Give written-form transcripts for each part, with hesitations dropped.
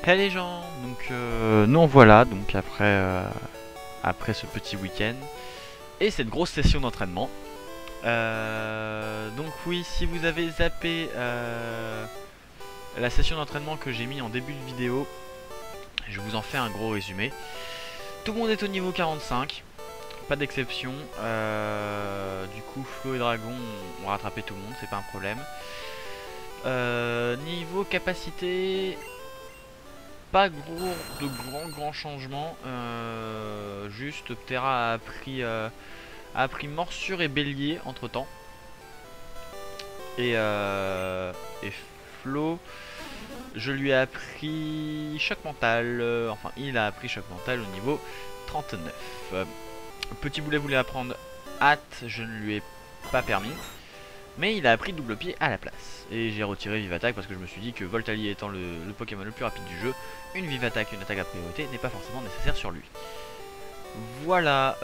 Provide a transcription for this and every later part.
Hey les gens, donc nous en voilà donc après ce petit week-end et cette grosse session d'entraînement. Donc oui, si vous avez zappé la session d'entraînement que j'ai mis en début de vidéo, je vous en fais un gros résumé. Tout le monde est au niveau 45, pas d'exception. Du coup, Flo et Dragon ont rattrapé tout le monde, c'est pas un problème. Niveau capacité, pas de grands changements. Juste Ptera a appris morsure et bélier entre temps. Et Flo, je lui ai appris choc mental. Enfin, il a appris choc mental au niveau 39. Petit boulet voulait apprendre hâte, je ne lui ai pas permis. Mais il a appris double pied à la place. Et j'ai retiré Vive Attaque parce que je me suis dit que Voltali étant le Pokémon le plus rapide du jeu, une Vive Attaque, une attaque à priorité n'est pas forcément nécessaire sur lui. Voilà,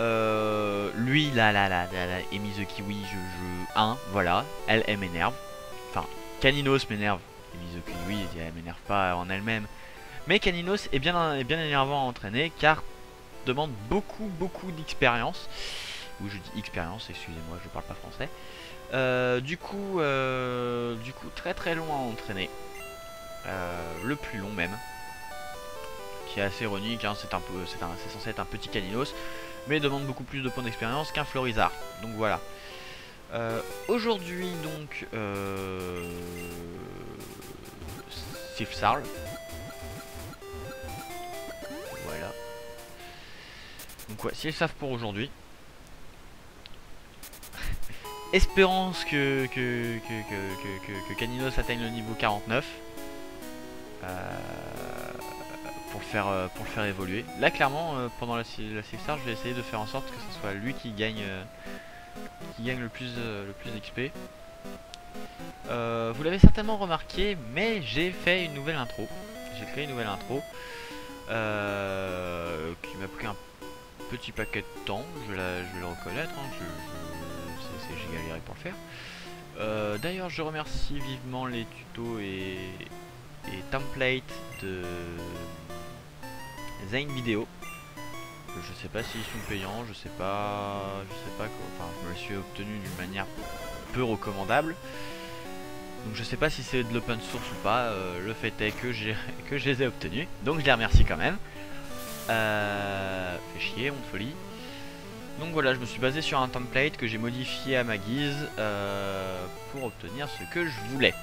lui là, Emi the Kiwi, je 1, voilà, elle m'énerve. Enfin, Caninos m'énerve. Emi the Kiwi, elle m'énerve pas en elle-même. Mais Caninos est bien énervant à entraîner car demande beaucoup d'expérience. Ou je dis expérience, excusez-moi, je parle pas français. Du coup, très long à entraîner. Le plus long même. Qui est assez ironique, hein, c'est censé être un petit Caninos, mais demande beaucoup plus de points d'expérience qu'un Florizard. Donc voilà. Aujourd'hui donc Sifsarl. Voilà. Donc ouais, s'ils savent pour aujourd'hui. Espérance que Caninos atteigne le niveau 49. Pour le faire évoluer. Là clairement pendant la Sifsar, je vais essayer de faire en sorte que ce soit lui qui gagne le plus d'XP. Vous l'avez certainement remarqué, mais j'ai fait une nouvelle intro. J'ai créé une nouvelle intro qui m'a pris un petit paquet de temps, je vais le reconnaître, hein, j'ai galéré pour le faire. D'ailleurs, je remercie vivement les tutos et templates de Zane Video. Je sais pas s'ils sont payants, je sais pas quoi. Enfin, je me les suis obtenu d'une manière peu recommandable. Donc je sais pas si c'est de l'open source ou pas. Le fait est que je les ai obtenus. Donc je les remercie quand même. Fait chier, honte folie. Donc voilà, je me suis basé sur un template que j'ai modifié à ma guise pour obtenir ce que je voulais.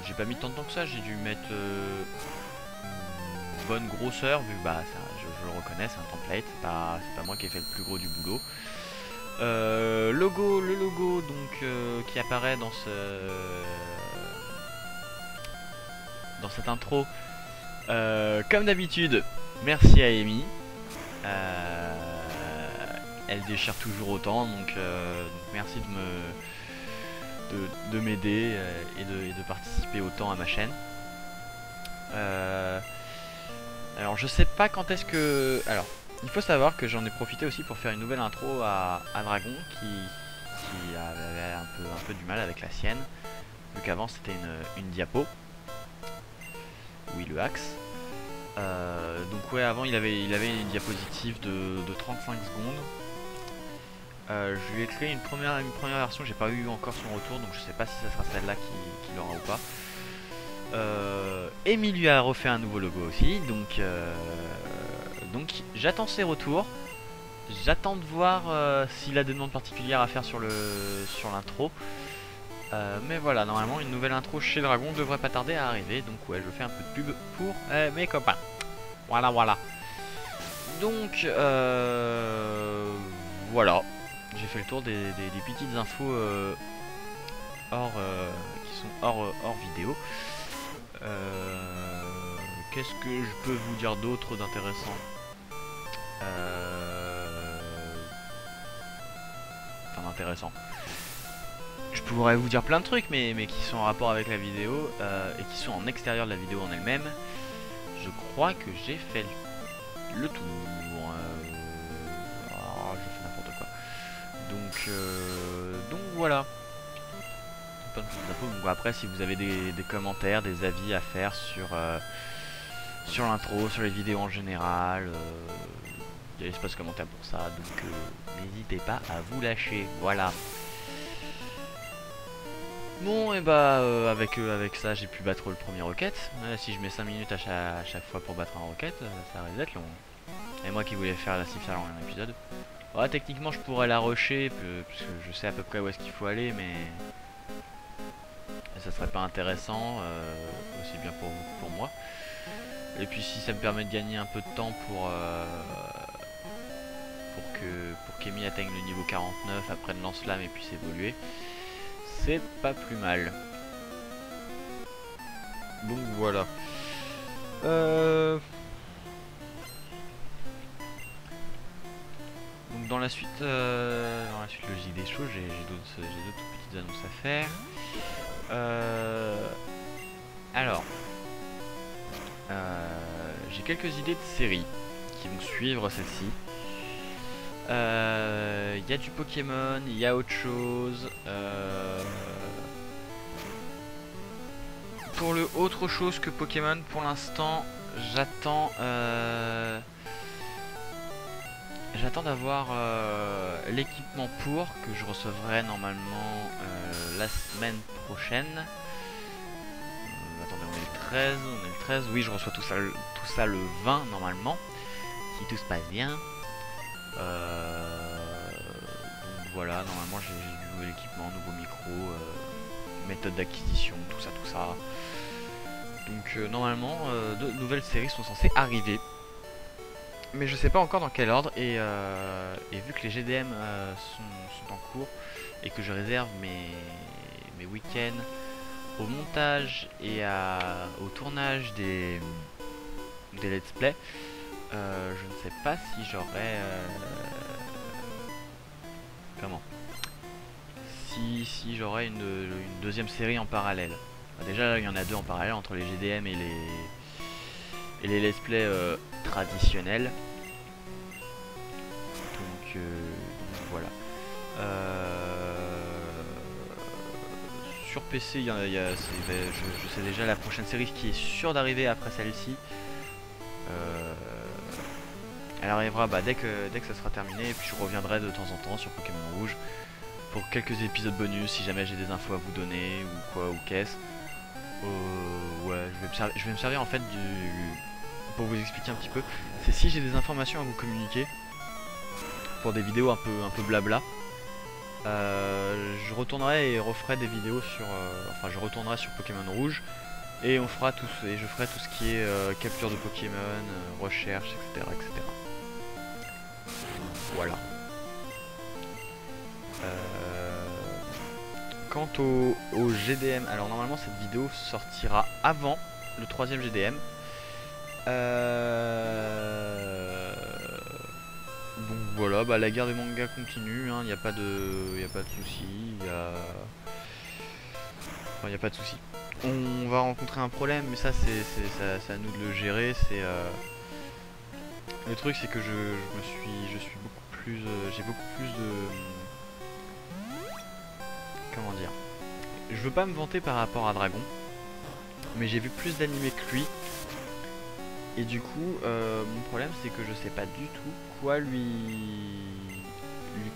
J'ai pas mis tant de temps que ça, j'ai dû mettre une bonne grosseur, vu que bah, je le reconnais, c'est un template, c'est pas moi qui ai fait le plus gros du boulot. Le logo donc qui apparaît dans cette intro, comme d'habitude, merci à Amy. Elle déchire toujours autant, donc merci de m'aider et de participer autant à ma chaîne. Alors je sais pas quand est-ce que... Alors, il faut savoir que j'en ai profité aussi pour faire une nouvelle intro à Dragon qui avait un peu du mal avec la sienne, vu qu'avant c'était une diapo. Oui, le axe. Donc ouais, avant il avait une diapositive de 35 secondes. Je lui ai créé une première version, j'ai pas eu encore son retour, donc je sais pas si ça sera celle-là qui l'aura ou pas. Amy lui a refait un nouveau logo aussi, donc j'attends ses retours. J'attends de voir s'il a des demandes particulières à faire sur l'intro. Mais voilà, normalement une nouvelle intro chez Dragon devrait pas tarder à arriver, donc ouais, je fais un peu de pub pour mes copains. Voilà. Donc voilà, j'ai fait le tour des petites infos qui sont hors vidéo. Qu'est-ce que je peux vous dire d'autre d'intéressant? Enfin d'intéressant. Je pourrais vous dire plein de trucs, mais qui sont en rapport avec la vidéo et qui sont en extérieur de la vidéo en elle-même. Je crois que j'ai fait le tour. Je fais n'importe quoi. Donc voilà. plein de petites infos. Donc après, si vous avez des commentaires, des avis à faire sur l'intro, sur les vidéos en général, il y a l'espace commentaire pour ça, donc n'hésitez pas à vous lâcher, voilà. Bon, et bah avec ça j'ai pu battre le premier roquette. Si je mets 5 minutes à chaque fois pour battre un roquette, ça risque d'être long. Et moi qui voulais faire la cimetière en un épisode. Ouais, techniquement je pourrais la rusher, parce que je sais à peu près où est-ce qu'il faut aller, mais ça serait pas intéressant, aussi bien pour vous que pour moi. Et puis si ça me permet de gagner un peu de temps pour qu'Emi atteigne le niveau 49 après le lance-flamme et puisse évoluer, c'est pas plus mal. Donc voilà. Donc dans la suite logique des choses, j'ai d'autres petites annonces à faire. Alors, j'ai quelques idées de séries qui vont suivre celle-ci. Il y a du Pokémon, il y a autre chose. Pour le autre chose que Pokémon, pour l'instant, j'attends d'avoir l'équipement pour que je recevrai normalement la semaine prochaine. Attendez, on est le 13, oui, je reçois tout ça le 20 normalement, si tout se passe bien. Donc voilà, normalement j'ai du nouvel équipement, nouveau micro, méthode d'acquisition, tout ça. Donc normalement de nouvelles séries sont censées arriver, mais je sais pas encore dans quel ordre. Et vu que les GDM sont en cours et que je réserve mes week-ends au montage et au tournage des let's play, je ne sais pas si j'aurai si j'aurai une deuxième série en parallèle. Déjà il y en a deux en parallèle entre les GDM et les let's play traditionnels. Donc voilà. Sur PC, je sais déjà la prochaine série qui est sûre d'arriver après celle-ci. Elle arrivera dès que ça sera terminé, et puis je reviendrai de temps en temps sur Pokémon Rouge pour quelques épisodes bonus si jamais j'ai des infos à vous donner ou quoi ou qu'est-ce. Ouais, je vais me servir en fait pour vous expliquer un petit peu. C'est si j'ai des informations à vous communiquer pour des vidéos un peu blabla. Je retournerai et referai des vidéos sur je retournerai sur Pokémon Rouge et je ferai tout ce qui est capture de Pokémon, recherche, etc. Voilà. Quant au GDM, alors normalement cette vidéo sortira avant le 3ème GDM. Donc voilà, la guerre des mangas continue, il n'y a pas de souci, il n'y a pas de souci. On va rencontrer un problème, mais ça c'est à nous de le gérer. Le truc c'est que je suis beaucoup plus, j'ai beaucoup plus de, comment dire, je veux pas me vanter par rapport à Dragon, mais j'ai vu plus d'animés que lui. Et du coup, mon problème c'est que je sais pas du tout quoi lui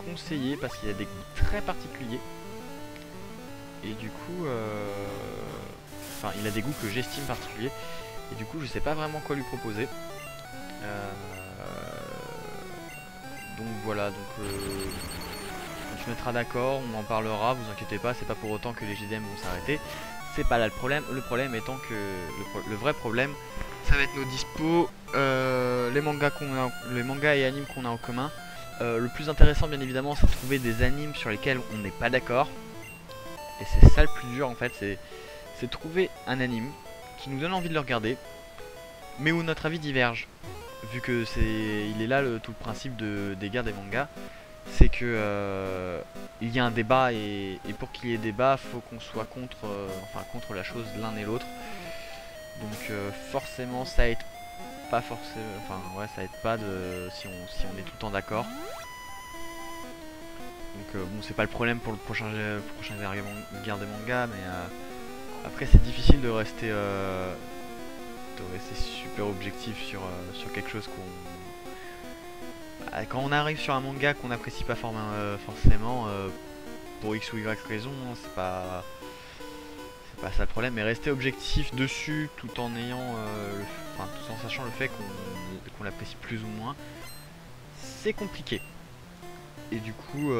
conseiller, parce qu'il a des goûts très particuliers. Et du coup, il a des goûts que j'estime particuliers. Et du coup, je sais pas vraiment quoi lui proposer. Donc voilà, on se mettra d'accord, on en parlera, vous inquiétez pas, c'est pas pour autant que les GDM vont s'arrêter. C'est pas là le problème. Le problème étant que le vrai problème, ça va être nos dispos, les mangas et animes qu'on a en commun. Le plus intéressant bien évidemment c'est de trouver des animes sur lesquels on n'est pas d'accord. Et c'est ça le plus dur en fait, c'est trouver un anime qui nous donne envie de le regarder, mais où notre avis diverge. Vu que il est là tout le principe des guerres des mangas, c'est que il y a un débat, et pour qu'il y ait débat, faut qu'on soit contre la chose l'un et l'autre. Donc forcément ça aide pas forcément, ça aide pas si on est tout le temps d'accord. Donc bon, c'est pas le problème pour le prochain guerre des mangas, mais après c'est difficile de rester super objectif sur quelque chose quand on arrive sur un manga qu'on n'apprécie pas forcément, pour X ou Y raison, hein, c'est pas ça le problème, mais rester objectif dessus tout en tout en sachant le fait qu'on l'apprécie plus ou moins, c'est compliqué. Et du coup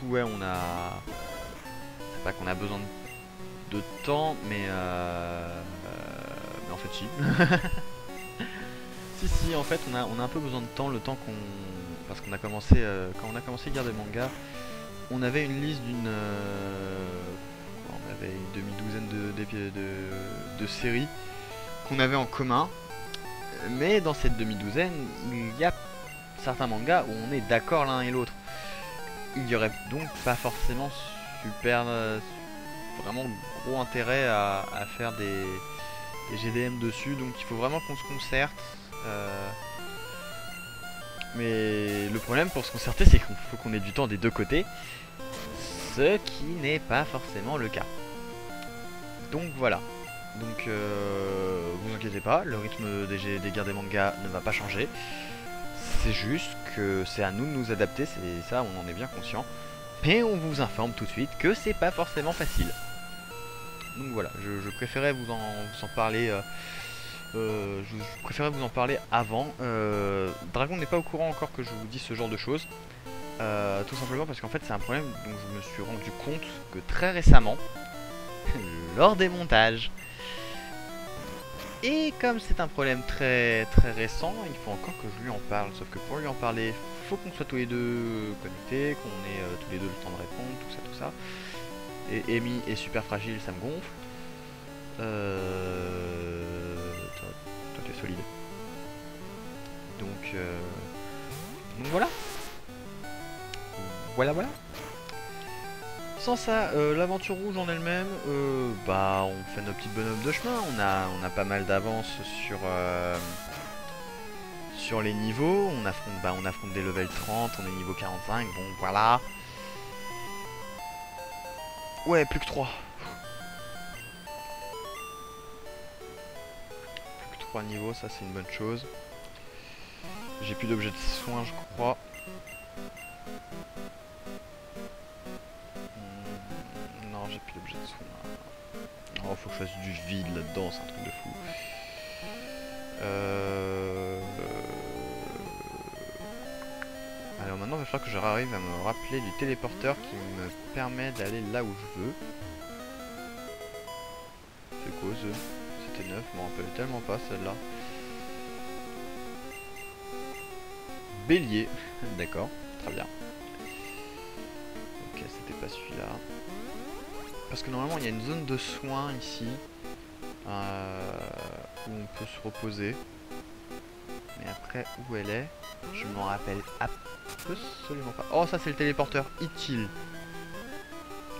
ouais, c'est pas qu'on a besoin de temps, mais en fait si. Si, en fait on a un peu besoin de temps, parce qu'on a commencé quand on a commencé Guerre des mangas, on avait une liste on avait une demi-douzaine de séries qu'on avait en commun, mais dans cette demi-douzaine il y a certains mangas où on est d'accord l'un et l'autre. Il y aurait donc pas forcément vraiment gros intérêt à faire des GDM dessus, donc il faut vraiment qu'on se concerte. Mais le problème pour se concerter, c'est qu'il faut qu'on ait du temps des deux côtés, ce qui n'est pas forcément le cas. Donc voilà. Donc vous inquiétez pas, le rythme des guerres des mangas ne va pas changer. C'est juste que c'est à nous de nous adapter, c'est ça, on en est bien conscient. Mais on vous informe tout de suite que c'est pas forcément facile. Donc voilà, je préférais vous en parler. Je préférais vous en parler avant. Dragon n'est pas au courant encore que je vous dis ce genre de choses. Tout simplement parce qu'en fait c'est un problème dont je me suis rendu compte que très récemment, lors des montages. Et comme c'est un problème très très récent, il faut encore que je lui en parle. Sauf que pour lui en parler, faut qu'on soit tous les deux connectés, qu'on ait tous les deux le temps de répondre, tout ça. Et Amy est super fragile, ça me gonfle. Toi t'es solide. Donc voilà. Voilà. Sans ça, l'aventure rouge en elle-même, on fait nos petites bonhommes de chemin. On a pas mal d'avance sur les niveaux. On affronte des levels 30, on est niveau 45. Bon, voilà. Ouais, plus que 3. Plus que 3 niveaux, ça c'est une bonne chose. J'ai plus d'objets de soins, je crois. Non, j'ai plus d'objets de soins. Oh, faut que je fasse du vide là-dedans, c'est un truc de fou. Alors maintenant, il va falloir que je arrive à me rappeler du téléporteur qui me permet d'aller là où je veux. C'est quoi ce? C'était neuf, je m'en rappelle tellement pas celle-là. Bélier, d'accord, très bien. Ok, c'était pas celui-là. Parce que normalement il y a une zone de soins ici où on peut se reposer. Mais après où elle est, je m'en rappelle absolument pas. Oh, ça c'est le téléporteur utile.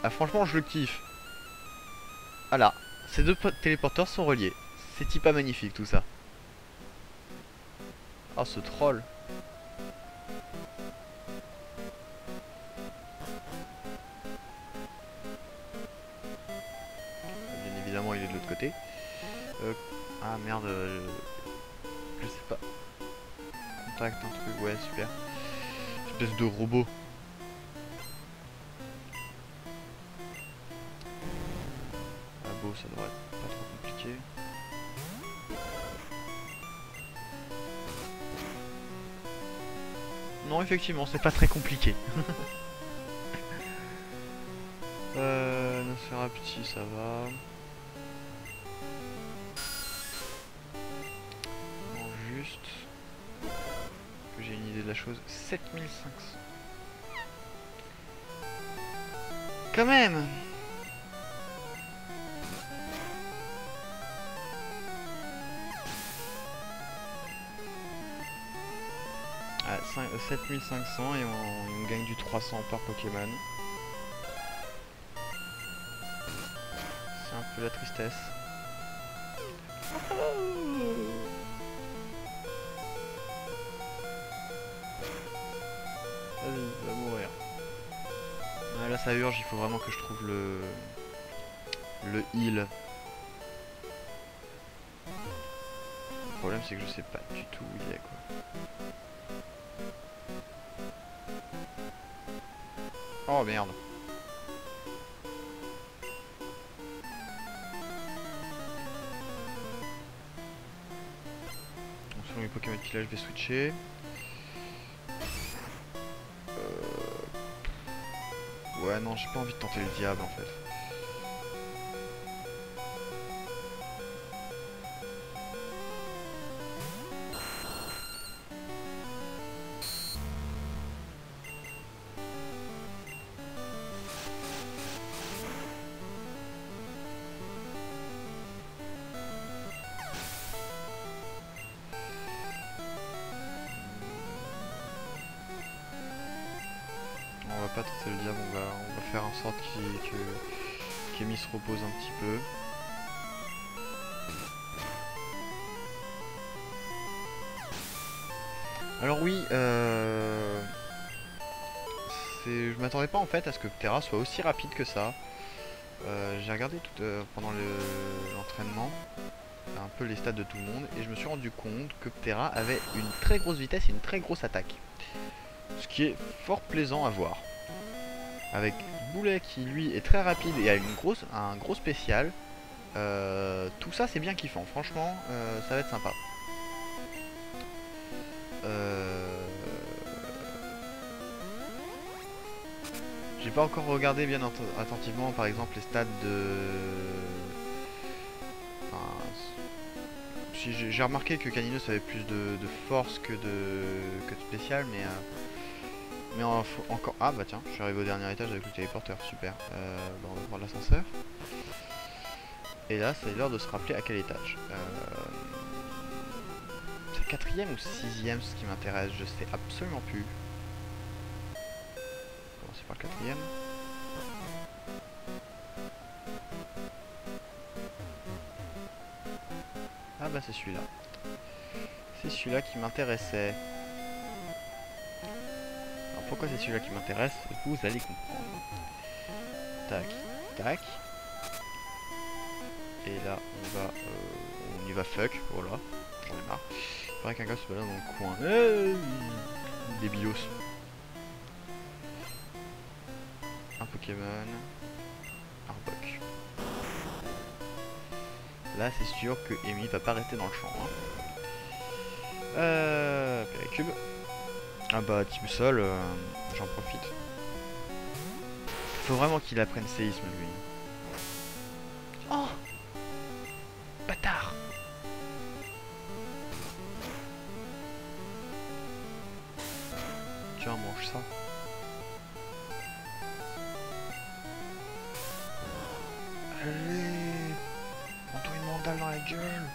Ah, franchement je le kiffe. Voilà, ces deux téléporteurs sont reliés. C'est pas magnifique tout ça. Oh, ce troll. Bien évidemment il est de l'autre côté. Ah merde, je sais pas. Contact, un truc, ouais super. Espèce de robot. Ah bon, ça devrait être pas trop compliqué. Non, effectivement, c'est pas très compliqué. Nosferapti, ça va. Non, juste que j'ai une idée de la chose. 7500. Quand même. Ah, 7500 et on gagne du 300 par Pokémon. C'est un peu la tristesse. Vas-y, va mourir. Ouais, là ça urge, il faut vraiment que je trouve le heal. Le problème c'est que je sais pas du tout où il est quoi. Oh merde. Donc, selon les Pokémon qu'il a, je vais switcher. Ouais non, j'ai pas envie de tenter le diable en fait. On va pas tenter le diable, on va faire en sorte qu'Amy se repose un petit peu. Alors oui, je m'attendais pas en fait à ce que Ptera soit aussi rapide que ça. J'ai regardé pendant l'entraînement un peu les stats de tout le monde et je me suis rendu compte que Ptera avait une très grosse vitesse et une très grosse attaque. Ce qui est fort plaisant à voir. Avec Boulet qui lui est très rapide et a un gros spécial. Tout ça c'est bien kiffant, franchement ça va être sympa. J'ai pas encore regardé bien attentivement par exemple les stats de... Enfin, si j'ai remarqué que Caninos avait plus de force que de spécial, mais encore... Ah bah tiens, je suis arrivé au dernier étage avec le téléporteur, super. Bah, on va prendre l'ascenseur. Et là, c'est l'heure de se rappeler à quel étage. C'est 4ème ou 6ème ce qui m'intéresse, je sais absolument plus. Commencer par le 4ème. Ah bah c'est celui-là. C'est celui-là qui m'intéressait. Alors pourquoi c'est celui-là qui m'intéresse? Vous allez comprendre. Tac, tac. Et là on y va fuck, voilà. J'en ai marre. Il faudrait qu'un gars se balade dans le coin. Des bios. Un Pokémon. Arbok. Là c'est sûr que Amy va pas rester dans le champ. Péricube. Ah bah Team Sol, j'en profite. Faut vraiment qu'il apprenne séisme lui. Oh bâtard. Tiens, mange ça. Allez, prends-toi une mandale dans la gueule.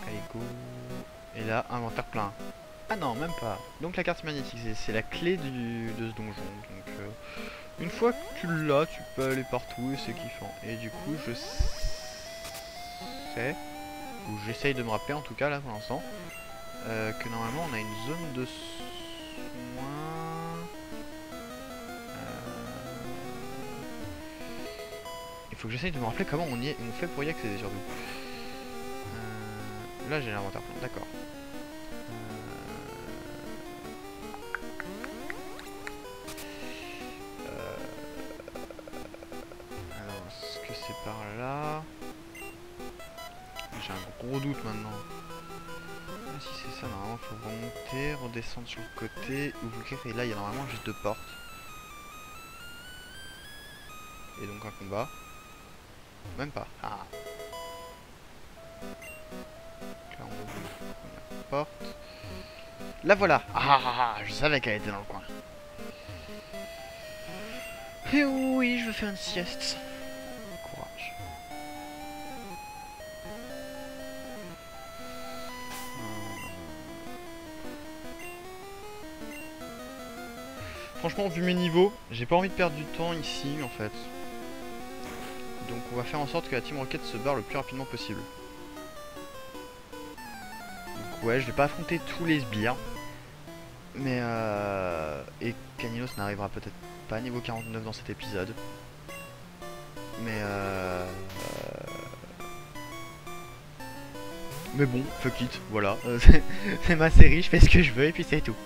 Allez, go. Et là, inventaire plein. Ah non, même pas. Donc la carte magnétique, c'est la clé de ce donjon. Donc une fois que tu l'as, tu peux aller partout et c'est kiffant. Et du coup, je sais, ou j'essaye de me rappeler en tout cas là pour l'instant, que normalement on a une zone de soins. Il faut que j'essaye de me rappeler comment on fait pour y accéder surtout. Là j'ai l'inventaire plein, d'accord. Alors, est-ce que c'est par là? J'ai un gros doute maintenant. Ah, si c'est ça, normalement il faut remonter, redescendre sur le côté, ouvrir, et là il y a normalement juste 2 portes. Et donc un combat. Même pas. Ah. Donc là on ouvre la première porte. La voilà. Je savais qu'elle était dans le coin. Et oui, je veux faire une sieste. Courage. franchement, vu mes niveaux, j'ai pas envie de perdre du temps ici en fait. Donc on va faire en sorte que la Team Rocket se barre le plus rapidement possible. Donc ouais, je vais pas affronter tous les sbires. Mais et Caninos n'arrivera peut-être pas à niveau 49 dans cet épisode. Mais mais bon, fuck it, voilà. C'est ma série, je fais ce que je veux et puis c'est tout.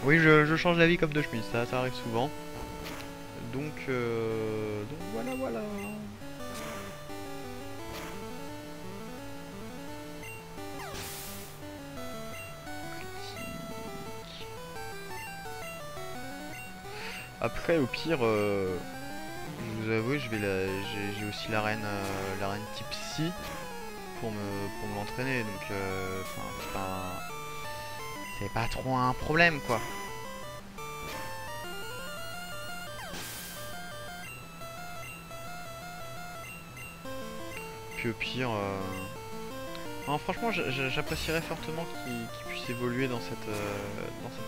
Oui, je change d'avis comme de chemise, ça arrive souvent. Donc voilà, voilà. Après, au pire, je vous avoue, j'ai aussi l'arène type psy pour me l'entraîner, donc c'est pas trop un problème quoi. Puis au pire, non, franchement, j'apprécierais fortement qu'il puisse évoluer dans cet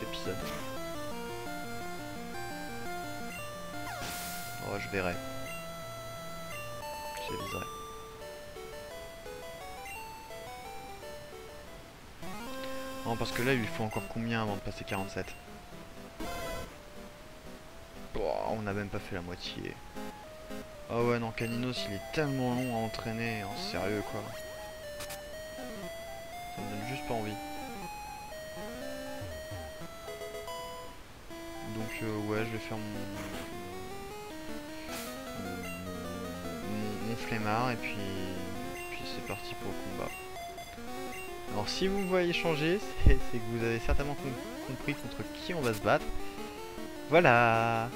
épisode. Oh, je verrai. J'aviserai. Non, parce que là, il lui faut encore combien avant de passer 47? Oh, on n'a même pas fait la moitié. Ah ouais, non, Caninos, il est tellement long à entraîner, en sérieux, quoi. Ça me donne juste pas envie. Donc, ouais, je vais faire mon flemmard, et puis c'est parti pour le combat. Alors, si vous me voyez changer, c'est que vous avez certainement compris contre qui on va se battre. Voilà.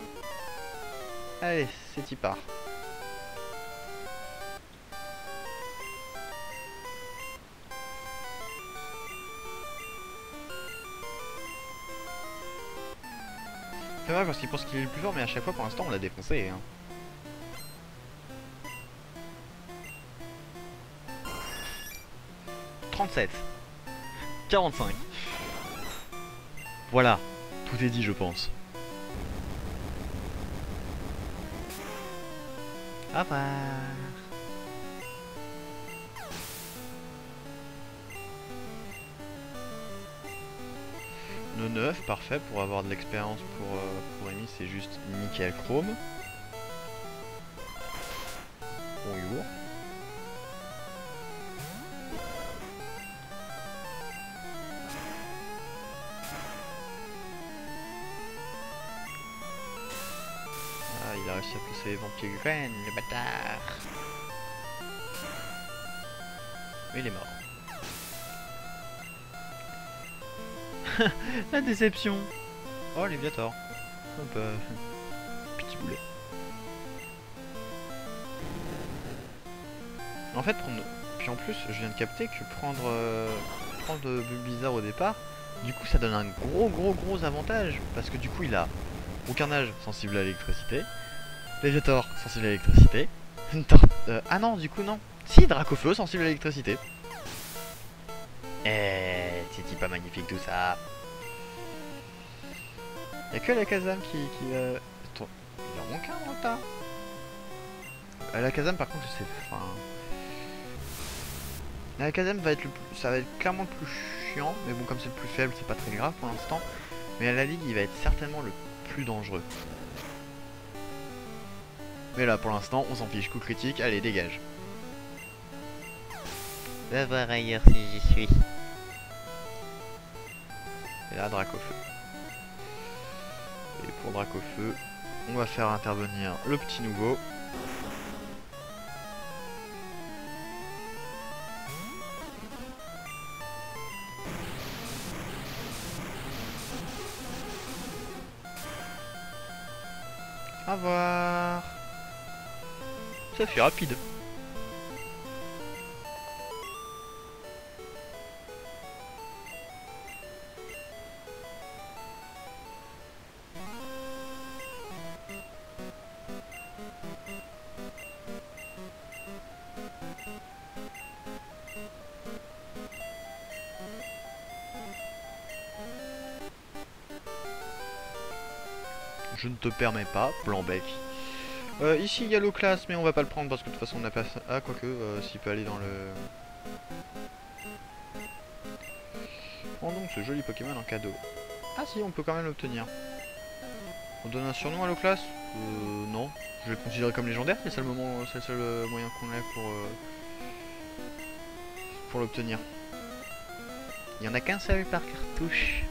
Allez, c'est y part. C'est vrai parce qu'il pense qu'il est le plus fort, mais à chaque fois pour l'instant on l'a défoncé. Hein. « 37. 45. Voilà, tout est dit je pense. Au revoir. No 9, parfait, pour avoir de l'expérience pour Amy, c'est juste nickel chrome. Bonjour. Ah, il a réussi à placer les vampires graines, le bâtard. Mais il est mort. La déception. Oh, Léviator. Hop, petit boulet. En fait, puis en plus, je viens de capter que prendre Bulbizarre au départ, du coup, ça donne un gros avantage. Parce que du coup, il a Aucarnage sensible à l'électricité, Léviator sensible à l'électricité, ah non, du coup, non. Si, Dracofeu sensible à l'électricité. C'est pas magnifique tout ça. Y'a que la Kazam qui Attends, il en manque un, là, la Kazam, par contre, je sais. Enfin. La Kazam va être ça va être clairement le plus chiant, mais bon, comme c'est le plus faible, c'est pas très grave pour l'instant. Mais à la ligue, il va être certainement le plus dangereux. Mais là, pour l'instant, on s'en fiche. Coup critique, allez, dégage. Va voir ailleurs si j'y suis. Et là, Dracofeu. Et pour Dracofeu, on va faire intervenir le petit nouveau. Au revoir. Ça fait rapide. je ne te permets pas, blanc bec. Ici il y a l'eau classe, mais on va pas le prendre parce que de toute façon on n'a pas... Ah, quoique, s'il peut aller dans le... Prends donc ce joli Pokémon en cadeau. Ah si, on peut quand même l'obtenir. On donne un surnom à l'eau classe? Non. Je vais le considérer comme légendaire, c'est le seul moyen qu'on ait pour l'obtenir. Il y en a qu'un seul par cartouche.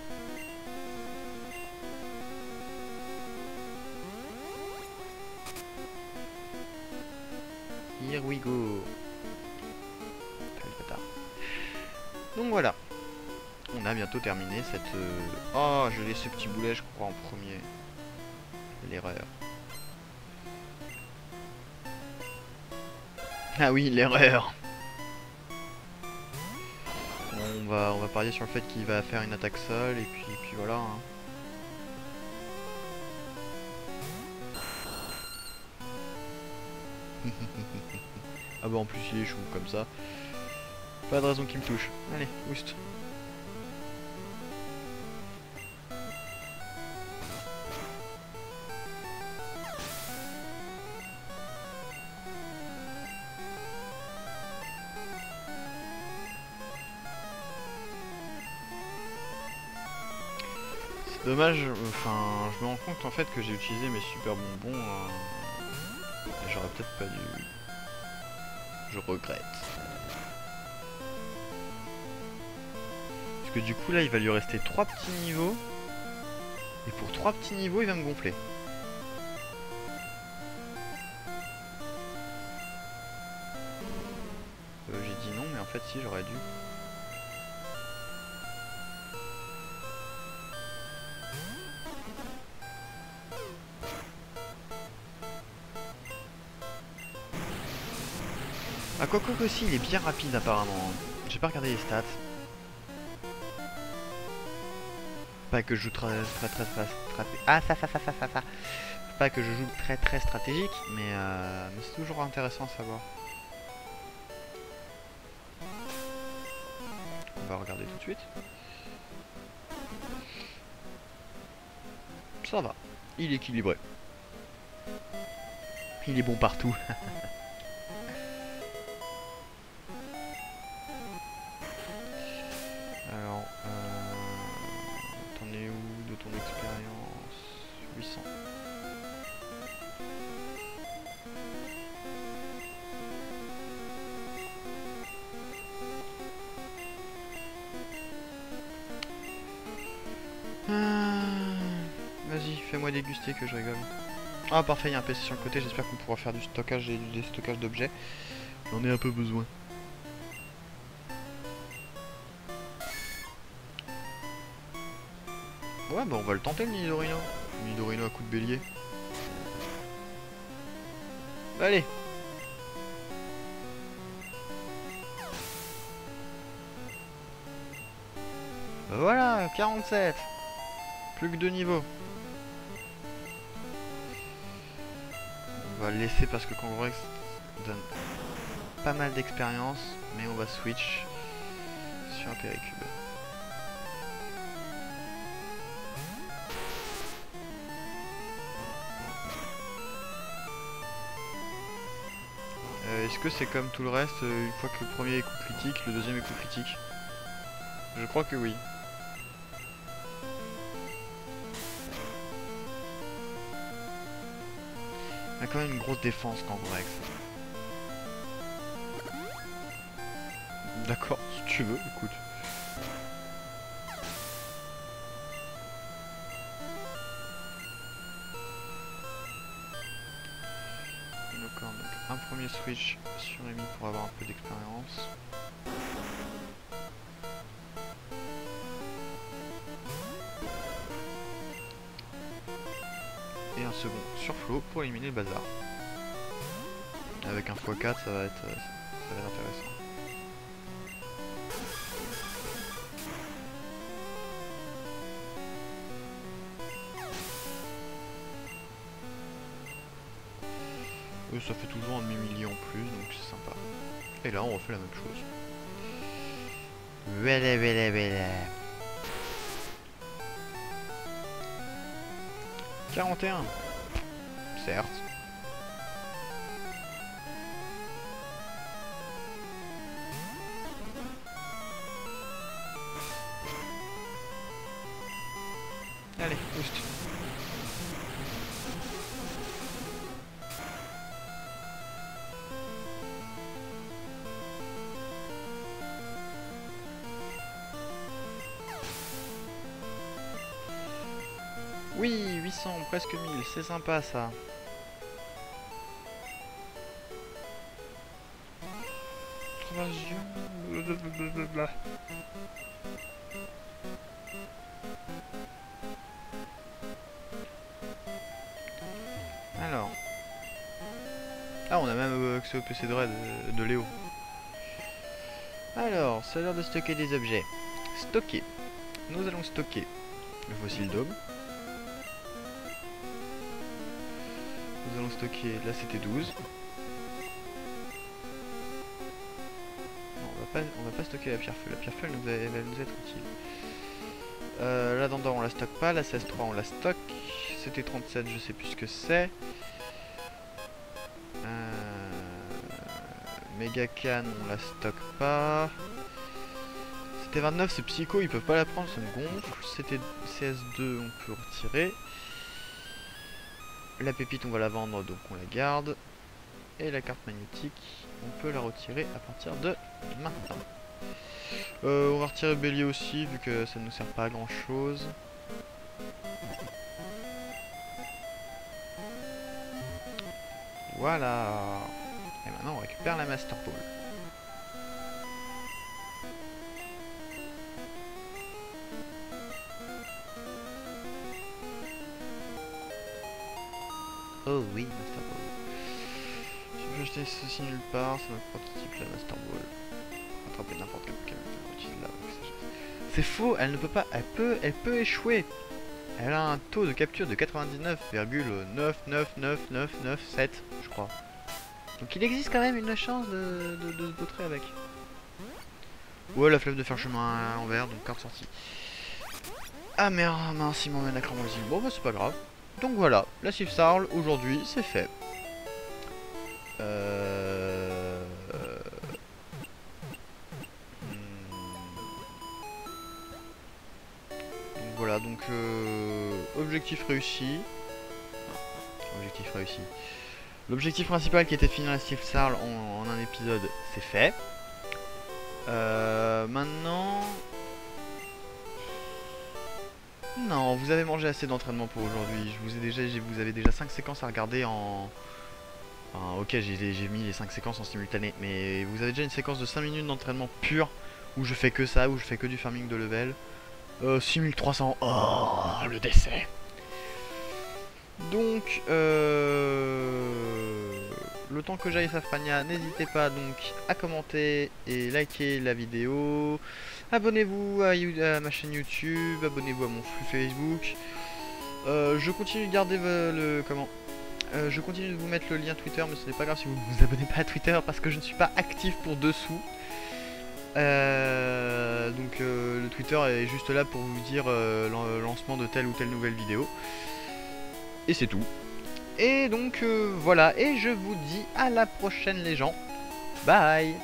Here we go. Donc voilà. On a bientôt terminé cette... Oh, je laisse ce petit boulet, je crois, en premier. L'erreur. Ah oui, l'erreur. Bon, on va parier sur le fait qu'il va faire une attaque seule, et puis voilà. Hein. Ah bah en plus il est chou comme ça. Pas de raison qu'il me touche. Allez, oust. C'est dommage, enfin je me rends compte en fait que j'ai utilisé mes super bonbons. J'aurais peut-être pas dû. Je regrette. Parce que du coup là il va lui rester 3 petits niveaux. Et pour 3 petits niveaux il va me gonfler. J'ai dit non mais en fait si j'aurais dû. Ah Coco aussi il est bien rapide apparemment. J'ai pas regardé les stats. Pas que je joue Pas que je joue très stratégique, mais c'est toujours intéressant à savoir. On va regarder tout de suite. Ça va, il est équilibré. Il est bon partout. Alors, t'en es où de ton expérience? 800. Vas-y, fais-moi déguster que je rigole. Ah parfait, il y a un PC sur le côté, j'espère qu'on pourra faire du stockage et des stockages d'objets. J'en ai un peu besoin. Ouais bah on va le tenter le Nidorino. Nidorino à coup de bélier. Allez. Voilà, 47. Plus que 2 niveaux. On va le laisser parce que Convorex donne pas mal d'expérience. Mais on va switch sur un Péricube. Est-ce que c'est comme tout le reste, une fois que le premier est coup critique, le deuxième est coup critique? Je crois que oui. Il a quand même une grosse défense Convorex. D'accord, si tu veux, écoute. D'accord, donc un premier switch sur Amy pour avoir un peu d'expérience. Et un second sur Flo pour éliminer le bazar. Avec un x4 ça va être intéressant. Ça fait toujours un demi-millier en plus, donc c'est sympa. Et là, on refait la même chose. 41. Certes. Allez, boost. Oui, 800, presque 1000, c'est sympa ça. Blablabla. Alors. Ah, on a même accès au PC de raid de Léo. Alors, c'est l'heure de stocker des objets. Stocker. Nous allons stocker le fossile d'homme. Nous allons stocker, là c'était 12. Non, on va pas stocker la pierre-feu. La pierre-feu elle va nous être utile. La dendor on la stocke pas, la 16-3 on la stocke. C'était 37, je sais plus ce que c'est. Méga canne on la stocke pas. C'était 29, c'est psycho, ils peuvent pas la prendre, ça me gonfle. C'était CS2, on peut retirer. La pépite on va la vendre, donc on la garde. Et la carte magnétique, on peut la retirer à partir de maintenant. On va retirer bélier aussi, vu que ça ne nous sert pas à grand chose. Voilà. Et maintenant on récupère la Master Ball. Oh oui, Master Ball. Si je veux acheter ceci nulle part, ça me prototype la Master Ball. Attraper n'importe quel Pokémon. C'est faux, elle ne peut pas. Elle peut échouer. Elle a un taux de capture de 99,999997, je crois. Donc il existe quand même une chance de se bautrer avec. Ouais, la fleuve de faire chemin à l'envers, donc carte sortie. Ah merde, mince, il m'emmène à Cramoisil. Bon bah c'est pas grave. Donc voilà, la Silph-Sarl aujourd'hui c'est fait. Voilà, donc objectif réussi. Objectif réussi. L'objectif principal qui était de finir la Silph-Sarl en un épisode, c'est fait. Maintenant... Non, vous avez mangé assez d'entraînement pour aujourd'hui. Vous avez déjà 5 séquences à regarder en... Enfin, ok, j'ai mis les 5 séquences en simultané, mais vous avez déjà une séquence de 5 minutes d'entraînement pur, où je fais que ça, où je fais que du farming de level. 6300, oh, le décès. Donc, le temps que j'aille Safrania, n'hésitez pas donc à commenter et liker la vidéo. Abonnez-vous à ma chaîne YouTube, abonnez-vous à mon flux Facebook. Je continue de garder je continue de vous mettre le lien Twitter, mais ce n'est pas grave si vous ne vous abonnez pas à Twitter parce que je ne suis pas actif pour dessous. Donc le Twitter est juste là pour vous dire le lancement de telle ou telle nouvelle vidéo. Et c'est tout. Et donc voilà, et je vous dis à la prochaine les gens. Bye.